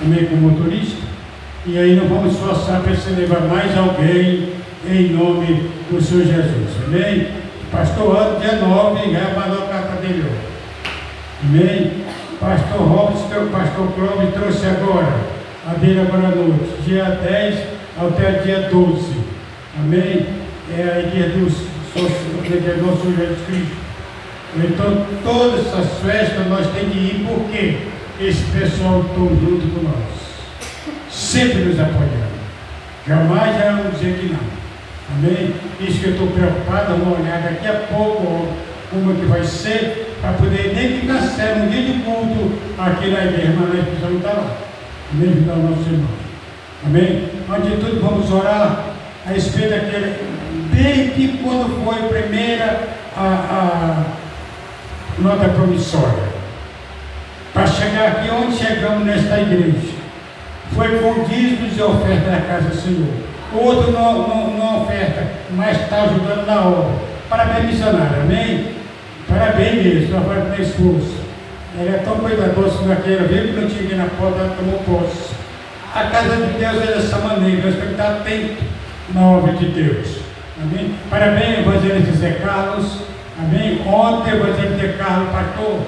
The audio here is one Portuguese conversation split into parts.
também com o motorista, e aí nós vamos esforçar para se levar mais alguém em nome do Senhor Jesus, amém? Pastor Anderson, dia 9, já mandou a carta dele hoje, amém? Pastor Robson, que o pastor Clóvis trouxe agora, a dele agora à noite, dia 10 até dia 12, amém? É a dia do nosso Senhor Jesus Cristo. Então, todas essas festas nós temos que ir, porque esse pessoal está junto com nós, sempre nos apoiando, jamais já vamos dizer que não, amém? Isso que eu estou preocupado, vamos olhar daqui a pouco como que vai ser, para poder nem ficar sério no dia de culto aqui na igreja, mas nós precisamos estar lá, amém? Ajudar o nosso irmão, amém? Antes de tudo, vamos orar a respeito daquele, desde quando foi a primeira nota promissória, para chegar aqui onde chegamos nesta igreja, foi com dízimos e oferta da casa do Senhor. O outro não oferta, mas está ajudando na obra. Parabéns, missionário, amém? Parabéns mesmo, ela vai com esforço. Ela é tão cuidadosa naquela vez que não tinha ninguém na porta, ela tomou posse. A casa de Deus é dessa maneira, nós temos que estar atentos na obra de Deus, amém? Parabéns, evangelista Zé Carlos, amém? Ontem, o evangelista Zé Carlos pastor,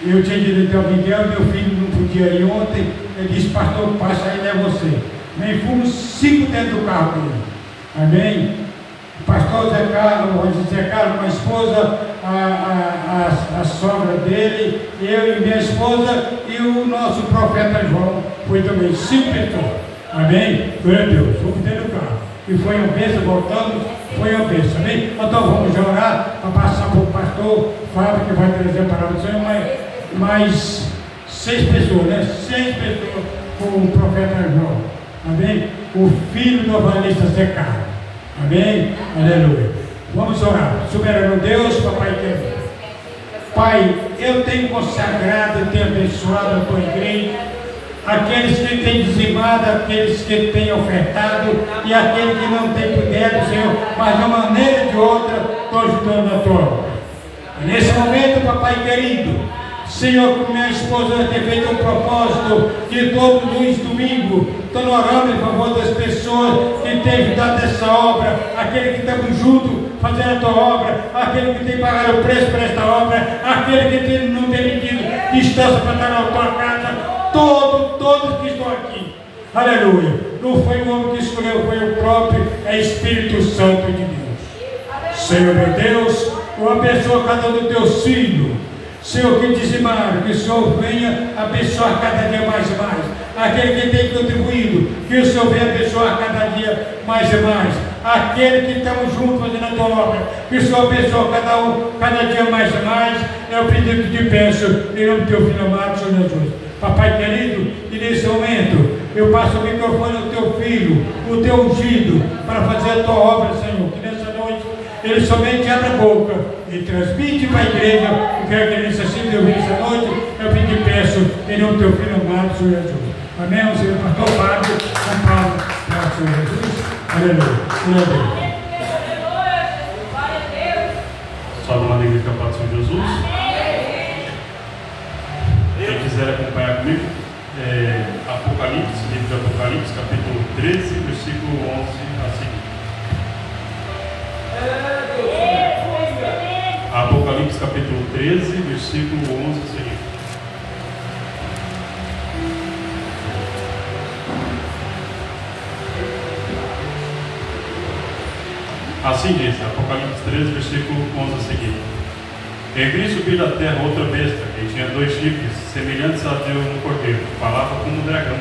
eu tinha direito ao Miguel, meu filho não podia ir ontem, ele disse, pastor, passa aí, é você. Nem fomos 5 dentro do carro dele, amém? O pastor Zé Carlos, com a esposa, a sogra dele, eu e minha esposa e o nosso profeta João, foi também 5 pessoas, amém? Glória a Deus, fomos dentro do carro. E foi uma bênção, voltamos, foi uma bênção, amém? Então vamos orar para passar para o pastor Fábio, que vai trazer a palavra do Senhor, mais 6 pessoas, né? 6 pessoas com o profeta João, amém? O filho do evangelista Zé Carlos, amém? Aleluia. Vamos orar. Soberano Deus, papai querido, Pai, eu tenho consagrado, eu tenho abençoado a tua igreja, aqueles que têm dizimado, aqueles que têm ofertado e aqueles que não têm puder, Senhor, mas de uma maneira ou de outra estou ajudando a tua obra. Nesse momento, papai querido, Senhor, com minha esposa tem feito um propósito de todos os domingos, estou orando em favor das pessoas que têm ajudado essa obra, aquele que estamos juntos fazendo a tua obra, aquele que tem pagado o preço por esta obra, aquele que não tem medido distância para estar na tua casa, todos que estão aqui, aleluia. Não foi o homem que escolheu, foi o próprio Espírito Santo de Deus. Senhor meu Deus, eu abençoo cada um dos teus filhos, Senhor, que dizimaram, que o Senhor venha abençoar cada dia mais e mais. Aquele que tem contribuído, que o Senhor venha abençoar cada dia mais e mais. Aquele que estamos juntos fazendo a tua obra, que o Senhor abençoe cada um, cada dia mais e mais. É o pedido que te peço, em nome do teu filho amado, Senhor Jesus. Papai querido, e nesse momento, eu passo o microfone ao teu filho, o teu ungido, para fazer a tua obra, Senhor. Que nessa noite, ele somente abre a boca e transmite para a igreja o que a igreja assim deu nessa noite. Eu te peço, em nome do teu filho amado, Senhor Jesus. Amém, Senhor pastor Fábio, São Paulo, para o Senhor Jesus. Aleluia. Glória a Deus. Só uma alegria que a paz do Senhor Jesus. Quem quiser acompanhar comigo, Apocalipse, livro de Apocalipse, capítulo 13, versículo 11 a seguir. Apocalipse, capítulo 13, versículo 11 a seguir. Assim diz, Apocalipse 13, versículo 11 a seguir. E vi subir da terra outra besta, que tinha 2 chifres, semelhantes a de um cordeiro, falava como um dragão,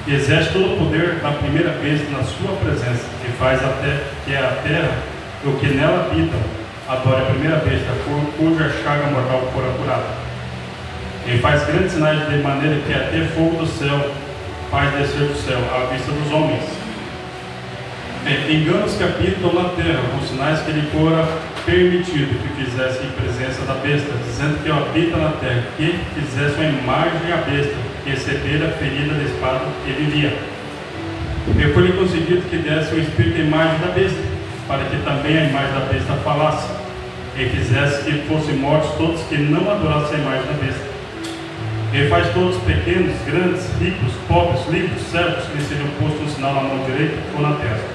e exerce todo o poder da primeira besta na sua presença, e faz até que a terra e o que nela habitam adore a primeira besta, cuja chaga mortal fora curada. E faz grandes sinais de maneira que até fogo do céu faz descer do céu à vista dos homens. Enganos que habitam na terra, com sinais que lhe fora permitido que fizesse em presença da besta, dizendo que habita na terra, que fizesse uma imagem à besta, que recebera a ferida da espada e vivia. E foi-lhe concedido que desse o espírito à imagem da besta, para que também a imagem da besta falasse, e fizesse que fossem mortos todos que não adorassem a imagem da besta, Ele faz todos pequenos, grandes, ricos, pobres, livres, servos, que lhe seriam postos um sinal na mão direita ou na testa,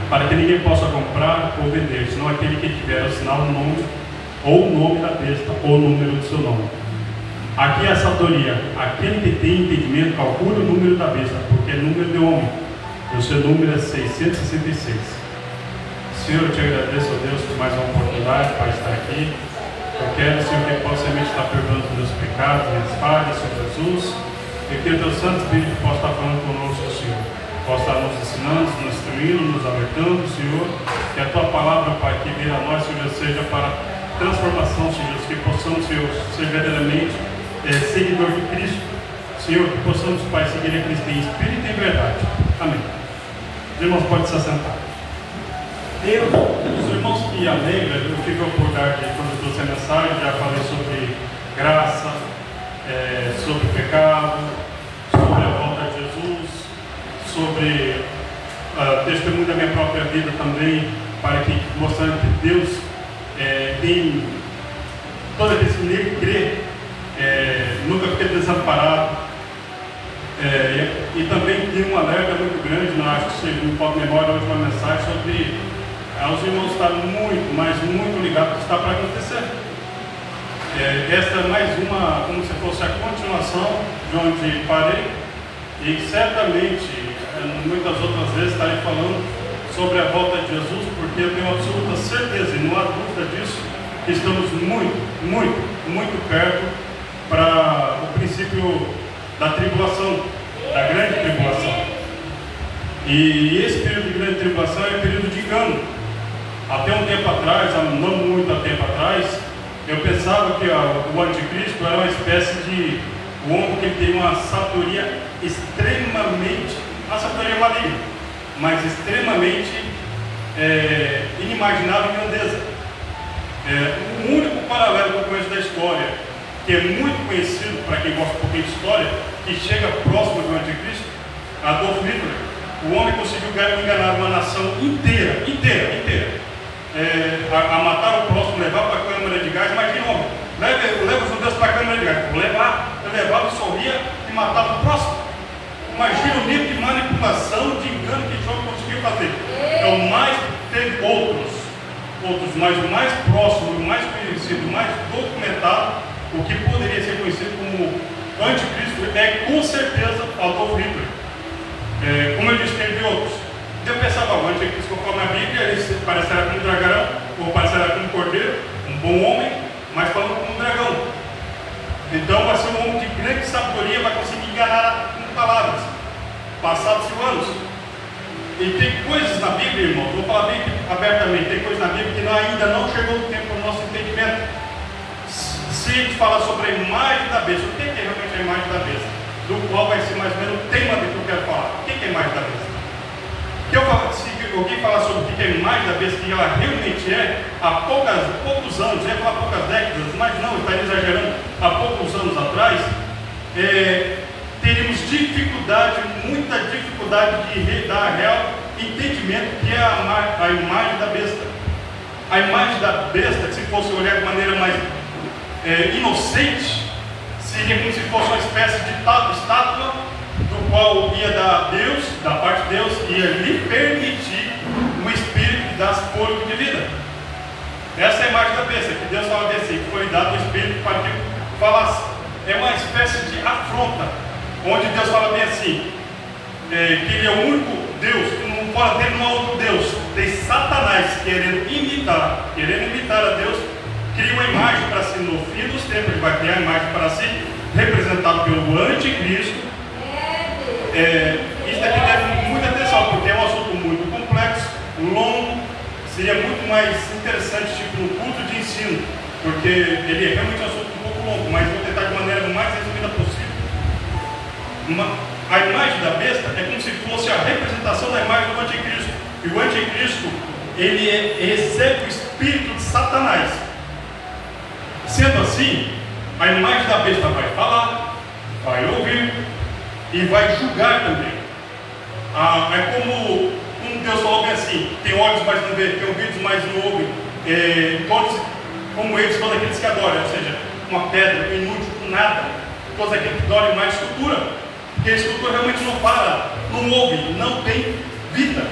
para que ninguém possa comprar ou vender, senão aquele que tiver o sinal no nome, ou o nome da besta, ou o número do seu nome. Aqui é a sabedoria. Aquele que tem entendimento calcula o número da besta, porque é número de homem. O seu número é 666. Senhor, eu te agradeço, ó Deus, por mais uma oportunidade para estar aqui. Eu quero, Senhor, que possa realmente estar perdoando os meus pecados, minhas falhas, Senhor Jesus. E que o teu Santo Espírito possa estar falando conosco, Senhor. Possa estar nos ensinando, nos instruindo, nos alertando, Senhor. Que a tua palavra, Pai, que venha a nós, Senhor, seja para transformação, Senhor. Que possamos, Senhor, ser verdadeiramente seguidor de Cristo. Senhor, que possamos, Pai, seguir a Cristo em espírito e em verdade. Amém. Os irmãos podem se assentar. Os irmãos que alegram, eu tive a oportunidade, quando eu trouxe a mensagem, já falei sobre graça, sobre pecado, sobre a volta de Jesus, sobre testemunho da minha própria vida também, para que mostrando que Deus tem todo aquele que crê, nunca fica desamparado. E também tem um alerta muito grande, não acho que seja, não pode memória a última mensagem sobre os irmãos estar muito, mas muito ligados ao que está para acontecer. Esta é mais uma, como se fosse a continuação de onde parei, e certamente, muitas outras vezes, estarei falando sobre a volta de Jesus, porque eu tenho absoluta certeza, e não há dúvida disso, que estamos muito perto para o princípio da tribulação, da grande tribulação. E esse período de grande tribulação é período de engano. Até um tempo atrás, não muito tempo atrás, eu pensava que o anticristo era uma espécie de homem que tem uma sabedoria extremamente, uma sabedoria maligna, mas extremamente inimaginável e grandeza. O único paralelo que eu conheço da história, que é muito conhecido para quem gosta um pouquinho de história, que chega próximo do anticristo, Adolf Hitler. O homem conseguiu enganar uma nação inteira, a matar o próximo, levar para a câmara de gás. Imagina o homem, leva os judeus para a câmara de gás, levava, dissolvia e matava o próximo. Imagina o nível de manipulação, de engano que esse homem conseguiu fazer. Teve outros, mas o mais próximo, o mais conhecido, o mais documentado, o que poderia ser conhecido como anticristo, é com certeza Adolf Hitler. Como eu disse, teve outros. Eu pensava, o anticristo, conforme a Bíblia, ele parecerá como um dragão, ou parecerá como um cordeiro, um bom homem, mas falando como um dragão. Então vai ser um homem de grande sabedoria, vai conseguir enganar com palavras. Passados-se anos. E tem coisas na Bíblia, irmão, vou falar bem abertamente, tem coisas na Bíblia que ainda não chegou o tempo do nosso entendimento. Se a gente falar sobre a imagem da besta, o que é realmente a imagem da besta? Do qual vai ser mais ou menos o tema do que eu quero falar. O que é a imagem da besta? Se alguém falar sobre o que é a imagem da besta, que ela realmente é, há poucos anos, ia falar poucas décadas, mas não, estaria exagerando, há poucos anos atrás, teríamos muita dificuldade de dar real entendimento que é a imagem da besta. A imagem da besta, se fosse olhar de maneira mais inocente, seria como se fosse uma espécie de estátua, do qual ia dar Deus, da parte de Deus, ia lhe permitir o Espírito que dá fôlego de vida. Essa é a imagem da besta, que Deus fala assim, que foi lhe dado o Espírito para que falasse. É uma espécie de afronta, onde Deus fala bem assim, que Ele é o único Deus, que fora dele não há outro Deus. Tem Satanás querendo imitar a Deus, cria uma imagem para si. No fim dos tempos, ele vai criar a imagem para si, representado pelo anticristo. Isso daqui deve muita atenção, porque é um assunto muito complexo, longo. Seria muito mais interessante, tipo, no culto de ensino, porque ele é realmente um assunto um pouco longo, mas vou tentar de maneira mais resumida possível. A imagem da besta é como se fosse a representação da imagem do anticristo. E o anticristo, ele recebe o espírito de Satanás. Sendo assim, a imagem da besta vai falar, vai ouvir e vai julgar também. É como Deus falou bem assim: tem olhos, mas não vê, tem ouvidos, mas não ouvem. Todos, como eles, todos aqueles que adoram, ou seja, uma pedra inútil, nada. todos aqueles que adoram mais escultura, porque a escultura realmente não para, não ouve, não tem vida.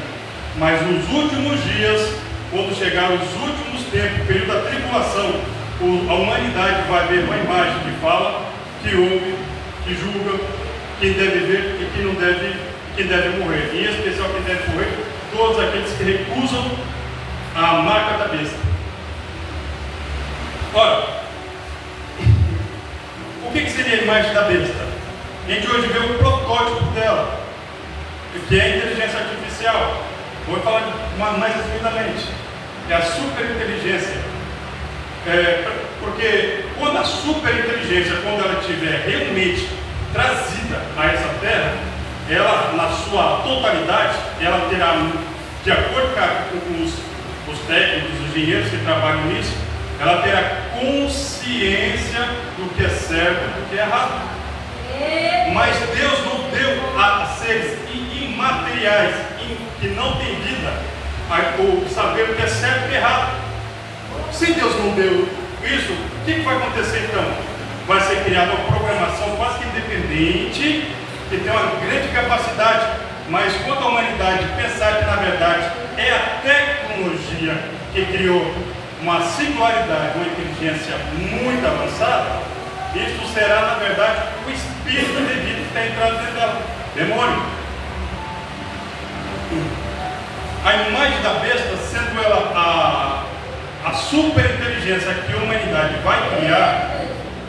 Mas nos últimos dias, quando chegar os últimos tempos, período da tribulação, a humanidade vai ver uma imagem que fala, que ouve, que julga, quem deve ver e quem deve morrer. Em especial quem deve morrer, todos aqueles que recusam a marca da besta. Ora, o que seria a imagem da besta? A gente hoje vê o protótipo dela, que é a inteligência artificial. Vou falar mais resumidamente. É a superinteligência. Porque quando a superinteligência, quando ela estiver realmente trazida a essa terra, ela, na sua totalidade, ela terá, de acordo com os técnicos, os engenheiros que trabalham nisso, ela terá consciência do que é certo e do que é errado. Mas Deus não deu a seres imateriais, que não têm vida, o saber o que é certo e o que é errado. Se Deus não deu isso, o que vai acontecer então? Vai ser criada uma programação quase que independente, que tem uma grande capacidade, mas quando a humanidade pensar que na verdade é a tecnologia que criou uma singularidade, uma inteligência muito avançada, isso será na verdade o espírito devido que está entrando dentro dela, demônio. A imagem da besta, sendo ela a superinteligência que a humanidade vai criar,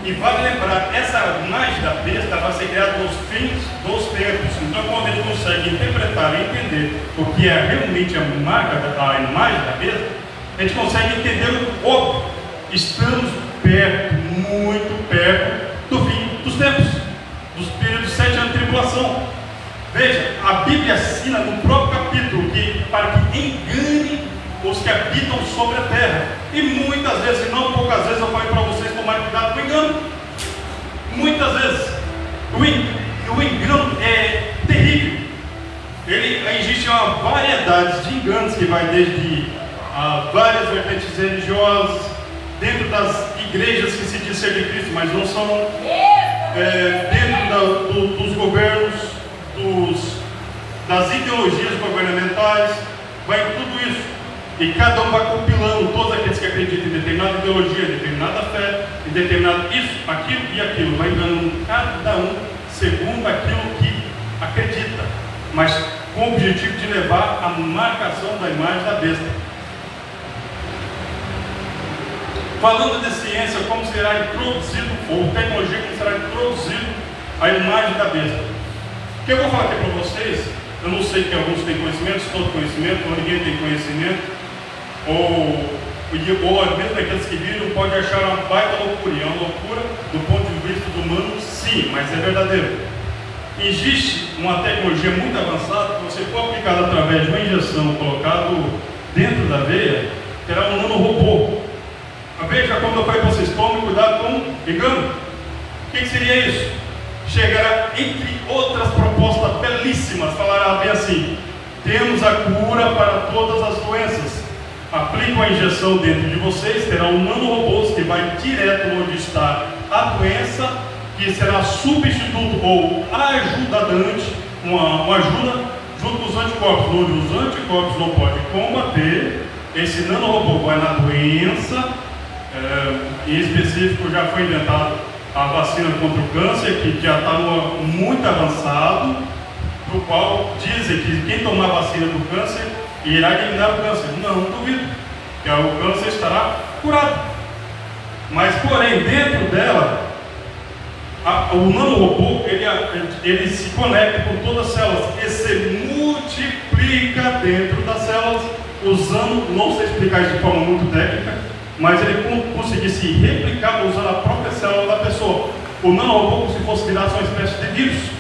e vale lembrar, essa imagem da besta vai ser criada nos fins dos tempos. Então, quando ele consegue interpretar e entender o que é realmente a imagem da besta, a gente consegue entender o óbvio. Estamos perto, muito perto do fim dos tempos, dos períodos 7 anos de tribulação. Veja, a Bíblia ensina no próprio capítulo que para que engane os que habitam sobre a terra. E muitas vezes, e não poucas vezes, eu falei para vocês tomarem cuidado com o engano. Muitas vezes o engano é terrível. Existe uma variedade de enganos que vai desde várias vertentes religiosas, dentro das igrejas que se diz ser de Cristo, mas não são, dentro dos governos, das ideologias governamentais, vai em tudo isso. E cada um vai compilando todos aqueles que acreditam em determinada ideologia, em determinada fé, em determinado isso, aquilo e aquilo, vai enganando cada um segundo aquilo que acredita, mas com o objetivo de levar a marcação da imagem da besta. Falando de ciência, como será introduzido, ou tecnologia, como será introduzido a imagem da besta. O que eu vou falar aqui para vocês, eu não sei que alguns têm conhecimento, se todo conhecimento, ou ninguém tem conhecimento, ou mesmo aqueles que viram pode achar uma baita loucura. É uma loucura do ponto de vista do humano, sim, mas é verdadeiro. Existe uma tecnologia muito avançada que você pode aplicar através de uma injeção colocado dentro da veia, terá um nanorobô. Veja como eu falei para vocês, tomem cuidado com engano. O que seria isso? Chegará, entre outras propostas belíssimas, falará bem assim: temos a cura para todas as doenças. Aplicam a injeção dentro de vocês, terá um nanorobô que vai direto onde está a doença, que será substituto ou ajudante, uma ajuda junto com os anticorpos, onde os anticorpos não podem combater. Esse nanorobô vai na doença, em específico já foi inventada a vacina contra o câncer, que já está muito avançado, no qual dizem que quem tomar a vacina do câncer irá eliminar o câncer. Não duvido, que o câncer estará curado. Mas, porém, dentro dela, o nanorobô, ele se conecta com todas as células e se multiplica dentro das células, usando, não sei explicar isso de forma muito técnica, mas ele conseguir se replicar usando a própria célula da pessoa. O nanorobô, como se fosse criado uma espécie de vírus.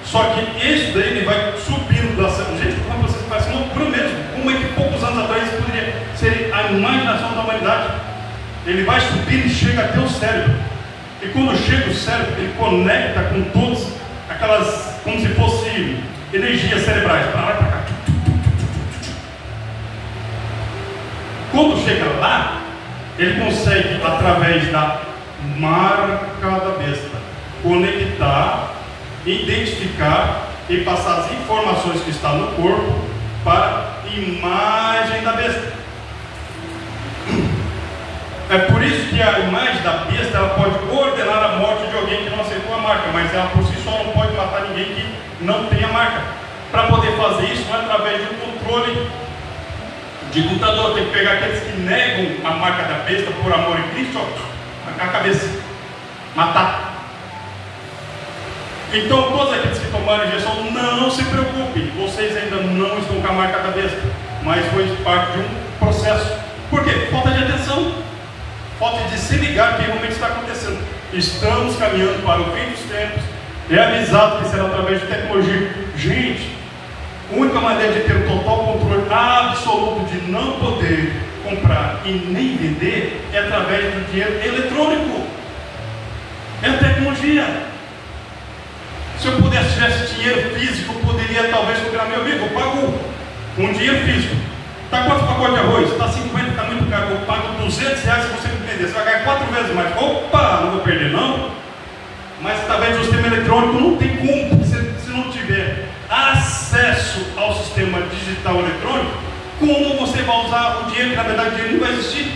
Só que isso daí ele vai subindo da célula. Gente, como vocês parecem loucura mesmo. Como é que poucos anos atrás isso poderia ser a imaginação da humanidade? Ele vai subir e chega até o cérebro. E quando chega o cérebro, ele conecta com todas aquelas, como se fosse energias cerebrais, para lá e para cá. Quando chega lá, ele consegue, através da marca da besta, conectar, identificar e passar as informações que estão no corpo para a imagem da besta. É por isso que a imagem da besta ela pode ordenar a morte de alguém que não aceitou a marca, mas ela por si só não pode matar ninguém que não tem a marca. Para poder fazer isso não é através de um controle de computador, tem que pegar aqueles que negam a marca da besta por amor em Cristo, arrancar a cabeça, matar. Então todos aqueles que tomaram injeção, não se preocupem, vocês ainda não estão com a marca da besta, mas foi parte de um processo. Por quê? Falta de atenção, falta de se ligar que realmente está acontecendo. Estamos caminhando para o fim dos tempos, é avisado que será através de tecnologia. Gente, a única maneira de ter o total controle absoluto de não poder comprar e nem vender é através do dinheiro eletrônico. É a tecnologia. Se eu pudesse tivesse dinheiro físico, eu poderia talvez comprar, meu amigo, eu pago um dinheiro físico. Está quanto pacote de arroz? Está 50, está muito caro. Eu pago R$200 se você me vender. Você vai ganhar 4 vezes mais. Opa, não vou perder não. Mas através do sistema eletrônico não tem como. Se não tiver acesso ao sistema digital eletrônico, como você vai usar o dinheiro que na verdade o dinheiro não vai existir?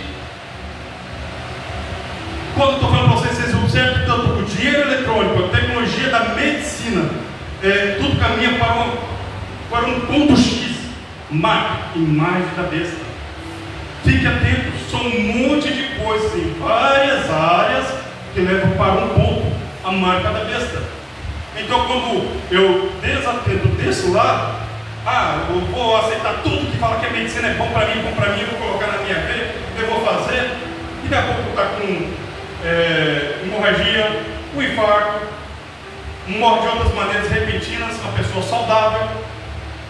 Quando eu estou falando para vocês observam que tanto o dinheiro eletrônico, a tecnologia da medicina, tudo caminha para um ponto X. Marca, imagem da besta. Fique atento, são um monte de coisas em várias áreas que levam para um ponto, a marca da besta. Então quando eu desatento desse lado, eu vou aceitar tudo que fala que a medicina é bom para mim, eu vou colocar na minha veia, eu vou fazer, e daqui a pouco está com hemorragia, um infarto, morre de outras maneiras repentinas, uma pessoa saudável,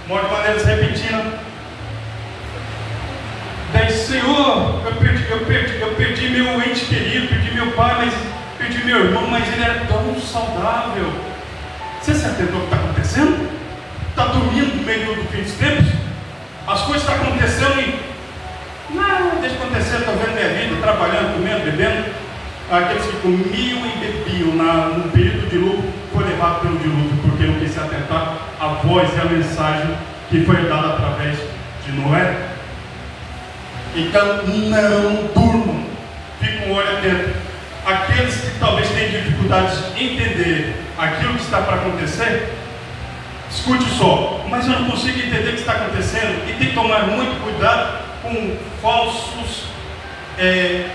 morre de maneiras repentinas. Daí, Senhor, eu perdi meu ente querido, perdi meu pai, perdi meu irmão, mas ele era tão saudável. Você se atentou ao que está acontecendo? Está dormindo no meio do fim dos tempos? As coisas estão acontecendo e não, deixa acontecer, estou vendo minha vida, trabalhando, comendo, bebendo. Aqueles que comiam e bebiam no período de lucro foi levado pelo dilúvio, porque não quis se atentar à voz e à mensagem que foi dada através de Noé. Então não durmam, fiquem um olho atento. Aqueles que talvez tenham dificuldades em entender aquilo que está para acontecer, escute só, mas eu não consigo entender o que está acontecendo, e tem que tomar muito cuidado com falsos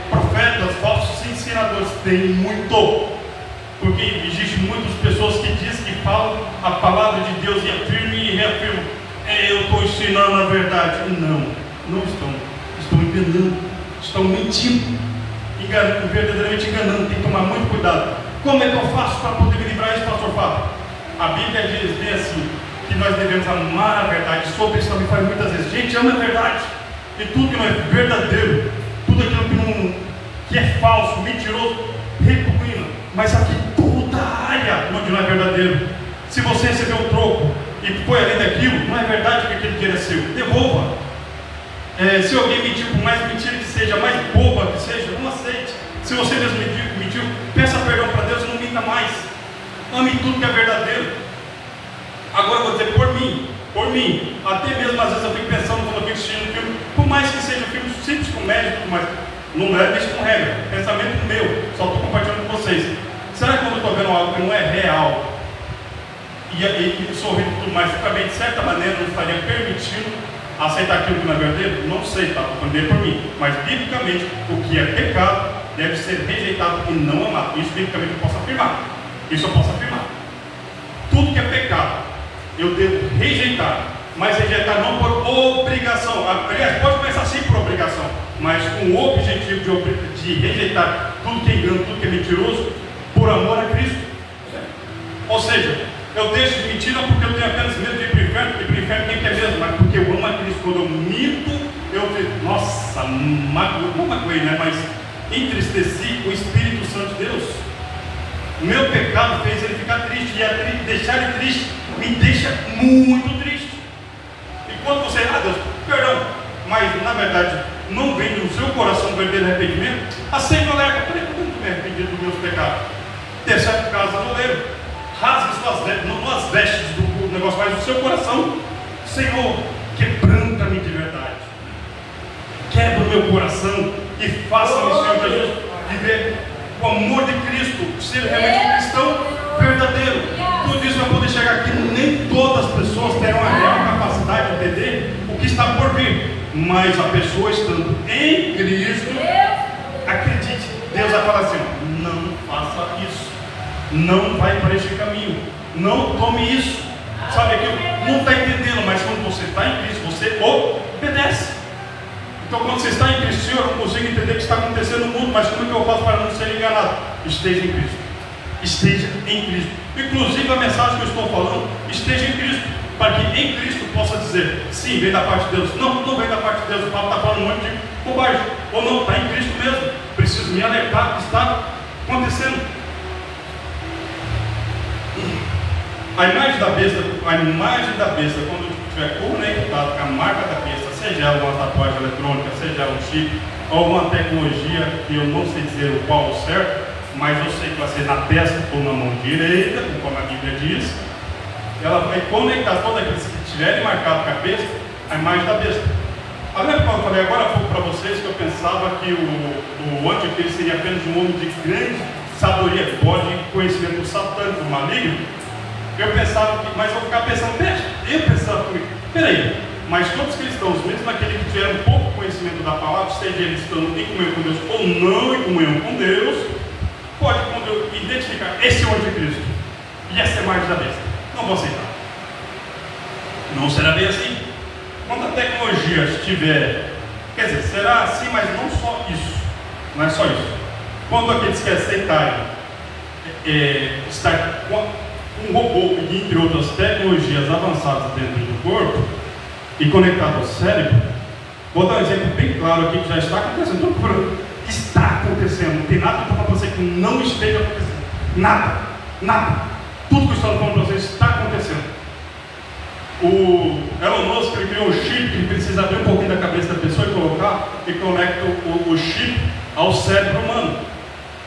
profetas, falsos ensinadores. Tem muito, porque existem muitas pessoas que dizem que falam a palavra de Deus e afirmam e reafirmam, eu estou ensinando a verdade. Não estão enganando, estão mentindo, verdadeiramente enganando. Tem que tomar muito cuidado. Como é que eu faço para poder me livrar disso, pastor Fábio? A Bíblia diz assim, que nós devemos amar a verdade. Sobre isso também faz muitas vezes. Gente, ama a verdade, e tudo que não é verdadeiro, tudo aquilo que é falso, mentiroso, repugna. Mas aqui toda a área onde não é verdadeiro, se você recebeu um troco e foi além daquilo, não é verdade que aquele dinheiro é seu, devolva. Se alguém mentiu, por mais mentira que seja, mais boba que seja, não aceite. Se você mesmo mentiu, peça perdão para Deus e não minta mais. Ame tudo que é verdadeiro. Agora eu vou dizer por mim, até mesmo às vezes eu fico pensando quando eu fico assistindo um filme, por mais que seja um filme simples, comédia e tudo mais, não leve isso com regra, pensamento meu, só estou compartilhando com vocês. Será que quando eu estou vendo algo que não é real e sorrindo e tudo mais, também de certa maneira não estaria permitindo aceitar aquilo que não é verdadeiro? Não sei, está falando por mim, mas biblicamente o que é pecado deve ser rejeitado e não amado. Isso biblicamente eu posso afirmar. Tudo que é pecado eu devo rejeitar, mas rejeitar não por obrigação. Aliás, pode começar assim por obrigação, mas com o objetivo de rejeitar tudo que é engano, tudo que é mentiroso, por amor a Cristo. Ou seja, eu deixo de mentir não porque eu tenho apenas medo de ir para o inferno, porque para o inferno quem quer mesmo, mas porque eu amo a Cristo. Quando eu minto, eu fico, nossa, não magoei, né? Mas entristeci o Espírito Santo de Deus. O meu pecado fez ele ficar triste, e deixar ele triste me deixa muito triste. E quando você, Deus, perdão, mas na verdade não vem do seu coração verdadeiro arrependimento, aceita o alerta. Peraí, como eu estou me arrependido dos meus pecados? desce a casa do oleiro, rasga suas vestes do negócio, mas o seu coração, Senhor, quebranta-me de verdade, quebra o meu coração e faça-me, Senhor Jesus, viver o amor de Cristo, ser realmente um cristão verdadeiro. Tudo isso vai poder chegar aqui. Nem todas as pessoas terão a real capacidade de entender o que está por vir, mas a pessoa estando em Cristo, acredite, Deus vai falar assim: não faça isso, não vai para este caminho, não tome isso, sabe aquilo? Não está entendendo, mas quando você está em Cristo, você obedece. Então, quando você está em Cristo, Senhor, eu não consigo entender o que está acontecendo no mundo, mas como é que eu faço para não ser enganado? Esteja em Cristo. Esteja em Cristo. Inclusive, a mensagem que eu estou falando, esteja em Cristo, para que em Cristo possa dizer: sim, vem da parte de Deus. Não, não vem da parte de Deus. O Paulo está falando um monte de bobagem. Ou não, está em Cristo mesmo. Preciso me alertar do que está acontecendo. A imagem da besta, quando estiver conectado com a marca da besta, seja ela uma tatuagem eletrônica, seja ela um chip, ou uma tecnologia que eu não sei dizer o qual é certo, mas eu sei que vai ser na testa ou na mão direita, como a Bíblia diz, ela vai conectar todos aqueles que tiverem marcado com a besta, a imagem da besta. Lembra quando eu falei agora há pouco para vocês que eu pensava que o anticristo seria apenas um homem de grande sabedoria, de conhecimento satânico, maligno? Eu pensava que, mas eu vou ficar pensando, peraí, mas todos os cristãos, mesmo aqueles que tiveram pouco conhecimento da palavra, seja eles estando em comunhão com Deus ou não em comunhão com Deus, pode identificar esse é o anticristo e essa é a imagem da besta. Não vou aceitar. Não será bem assim. Quando a tecnologia estiver, quer dizer, será assim, mas não só isso. Não é só isso. Quando aqueles que aceitarem estar com um robô e entre outras tecnologias avançadas dentro do corpo e conectado ao cérebro, vou dar um exemplo bem claro aqui que já está acontecendo. Está acontecendo. Não tem nada para você que não esteja acontecendo. Nada. Tudo que eu estou falando para vocês está acontecendo. O Elon Musk criou um chip que precisa abrir um pouquinho da cabeça da pessoa e colocar e conecta o chip ao cérebro humano.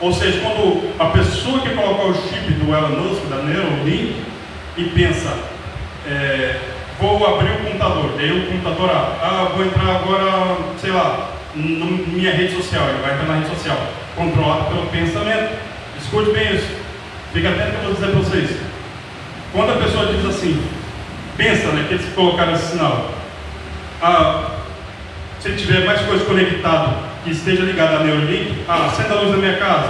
Ou seja, quando a pessoa que colocar o chip do Elon Musk, da Neuralink, e pensa, vou abrir o computador, daí o computador vou entrar agora, sei lá, na minha rede social, ele vai entrar na rede social, controlado pelo pensamento. Escute bem isso, fica atento que eu vou dizer para vocês. Quando a pessoa diz assim, pensa, que eles colocaram esse sinal, se tiver mais coisas conectadas, que esteja ligado à Neuralink, acenda a luz da minha casa,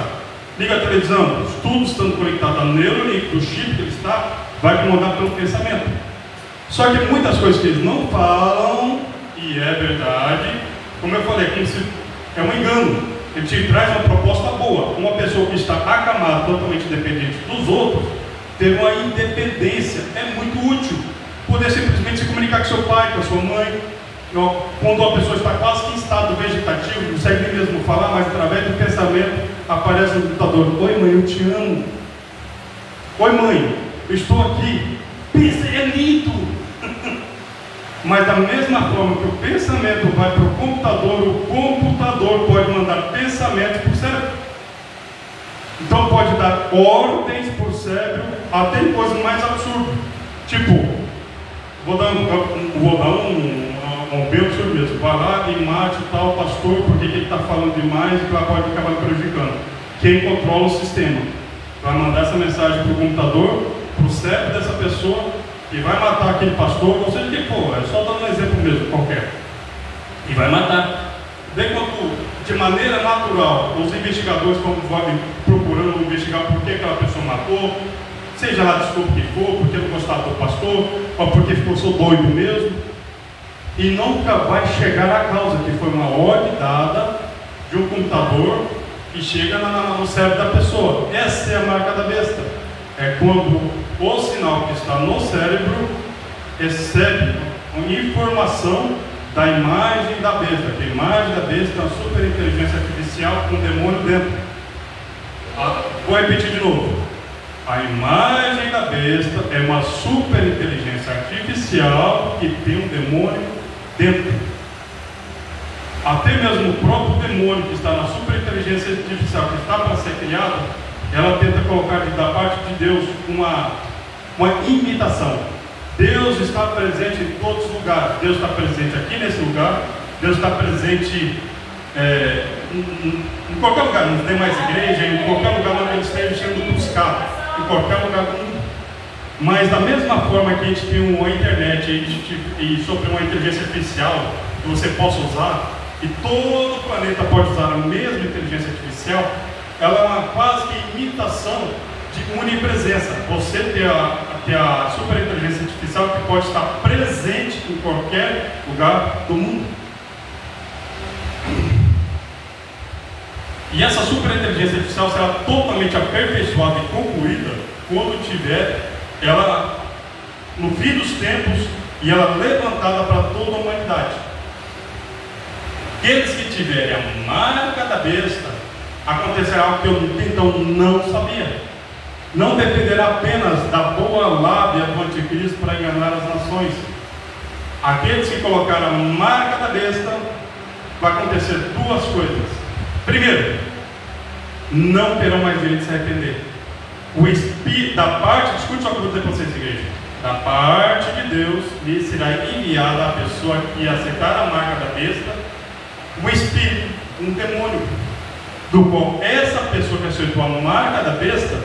liga a televisão, tudo estando conectado à Neuralink, do chip que ele está, vai comandar pelo pensamento. Só que muitas coisas que eles não falam, e é verdade, como eu falei, é um engano. Ele te traz uma proposta boa. Uma pessoa que está acamada, totalmente dependente dos outros, ter uma independência é muito útil. Poder simplesmente se comunicar com seu pai, com a sua mãe. Quando a pessoa está quase que em estado vegetativo, não consegue nem mesmo falar, mas através do pensamento aparece no computador: oi mãe, eu te amo. Oi mãe, eu estou aqui. Pensa, é lindo. Mas da mesma forma que o pensamento vai para o computador pode mandar pensamento para o cérebro. Então pode dar ordens para o cérebro, até em coisas mais absurdas. Tipo, vou dar um bem absurdo mesmo. Vai lá e mate tal pastor, porque ele está falando demais e ela pode acabar prejudicando. Quem controla o sistema vai mandar essa mensagem para o computador, para o cérebro dessa pessoa, e vai matar aquele pastor, não sei o que for, é só dando um exemplo mesmo, qualquer. E vai matar. Daí quando, de maneira natural, os investigadores vão procurando investigar por que aquela pessoa matou, seja lá desculpa que for, porque não gostava do pastor, ou porque ficou só doido mesmo, e nunca vai chegar à causa, que foi uma ordem dada de um computador que chega no cérebro da pessoa. Essa é a marca da besta. É quando o sinal que está no cérebro recebe uma informação da imagem da besta. A imagem da besta é uma super inteligência artificial com um demônio dentro. Vou repetir de novo. A imagem da besta é uma super inteligência artificial que tem um demônio dentro. Até mesmo o próprio demônio que está na super inteligência artificial que está para ser criado ela tenta colocar da parte de Deus uma imitação. Deus está presente em todos os lugares. Deus está presente aqui nesse lugar. Deus está presente em qualquer lugar, nos demais igrejas, em qualquer lugar onde ele esteja sendo buscado, em qualquer lugar do mundo. Mas da mesma forma que a gente tem uma internet e sobre uma inteligência artificial que você possa usar, e todo o planeta pode usar a mesma inteligência artificial, ela é uma quase que imitação de onipresença. Você tem a super inteligência artificial que pode estar presente em qualquer lugar do mundo. E essa super inteligência artificial será totalmente aperfeiçoada e concluída quando tiver ela no fim dos tempos e ela levantada para toda a humanidade. Aqueles que tiverem a marca da besta, acontecerá algo que eu então não sabia. Não dependerá apenas da boa lábia do anticristo para enganar as nações. Aqueles que colocaram a marca da besta, vai acontecer duas coisas. Primeiro, não terão mais direito de se arrepender. O Espírito da parte, escute só o que eu vou dizer para vocês, igreja. Da parte de Deus lhe será enviada a pessoa que aceitar a marca da besta, um espírito, um demônio, do qual essa pessoa que aceitou a marca da besta,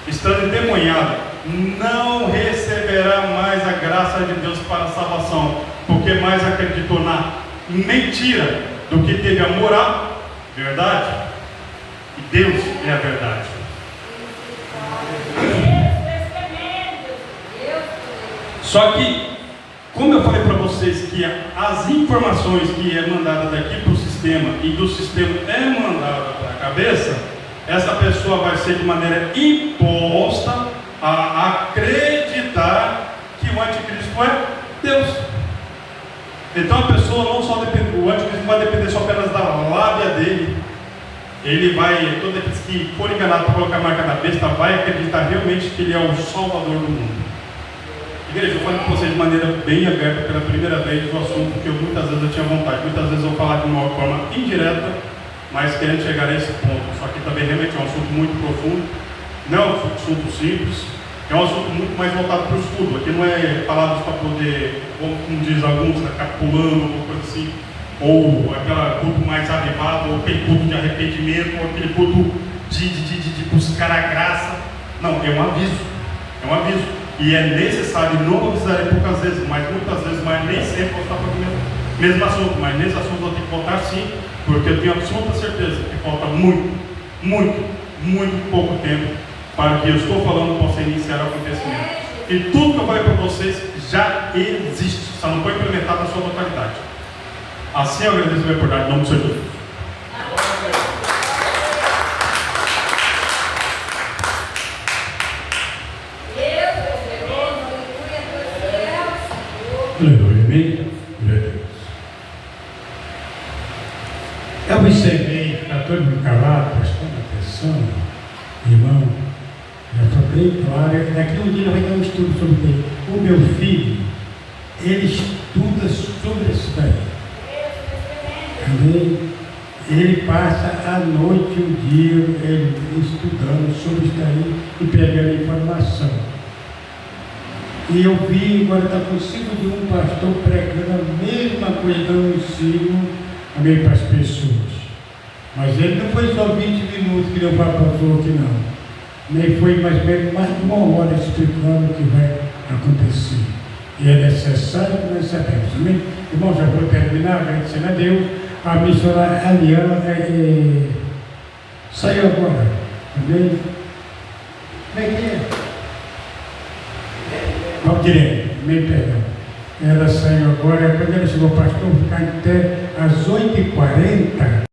estando endemoniada, não receberá mais a graça de Deus para a salvação, porque mais acreditou na mentira do que teve amor à verdade. E Deus é a verdade. Só que, como eu falei para vocês que as informações que é mandada daqui para o sistema e do sistema é mandada para a cabeça, essa pessoa vai ser de maneira imposta a acreditar que o anticristo é Deus. Então a pessoa não só depende, o anticristo não vai depender só apenas da lábia dele. Ele vai, todos aqueles que forem enganados para colocar a marca da besta, vai acreditar realmente que ele é o Salvador do mundo. Igreja, eu falo com vocês de maneira bem aberta pela primeira vez do assunto que muitas vezes eu tinha vontade, muitas vezes eu vou falar de uma forma indireta, mas querendo chegar a esse ponto. Só que também realmente é um assunto muito profundo, não é um assunto simples, é um assunto muito mais voltado para o estudo. Aqui não é palavras para poder, como diz alguns, capulando, ou coisa assim, ou aquele culto mais avivado, ou aquele culto de arrependimento, ou aquele culto de buscar a graça. Não, é um aviso, é um aviso. E é necessário, não avisarei poucas vezes, mas muitas vezes, mas nem sempre voltar para o mesmo assunto. Mas nesse assunto eu tenho que voltar sim, porque eu tenho absoluta certeza que falta muito pouco tempo para que eu estou falando possa iniciar o acontecimento. E tudo que eu falei para vocês já existe, só não foi implementado na sua totalidade. Assim eu agradeço a minha oportunidade, em nome do Senhor Jesus. Aleluia, amém? Glória a Deus. Eu observei, está todo mundo calado, prestando atenção, irmão, já estou bem claro. Daqui um dia vai dar um estudo sobre ele. O meu filho, ele estuda sobre isso daí. Amém? Ele passa a noite, o dia, ele estudando sobre isso daí e pegando informação. E eu vi, agora está possível de um pastor pregando a mesma coisa que eu ensino também para as pessoas. Mas ele não foi só 20 minutos que deu para pastor aqui não. Nem foi mais ou menos mais de uma hora explicando o que vai acontecer. E é necessário que nós sabemos. Amém? Irmão, já vou terminar, agradecendo a Deus. A missionária Aliana saiu agora. Amém? Como é que é? Ao direito, me perdão. Ela saiu agora, quando ela chegou, pastor, ficar até às 8h40.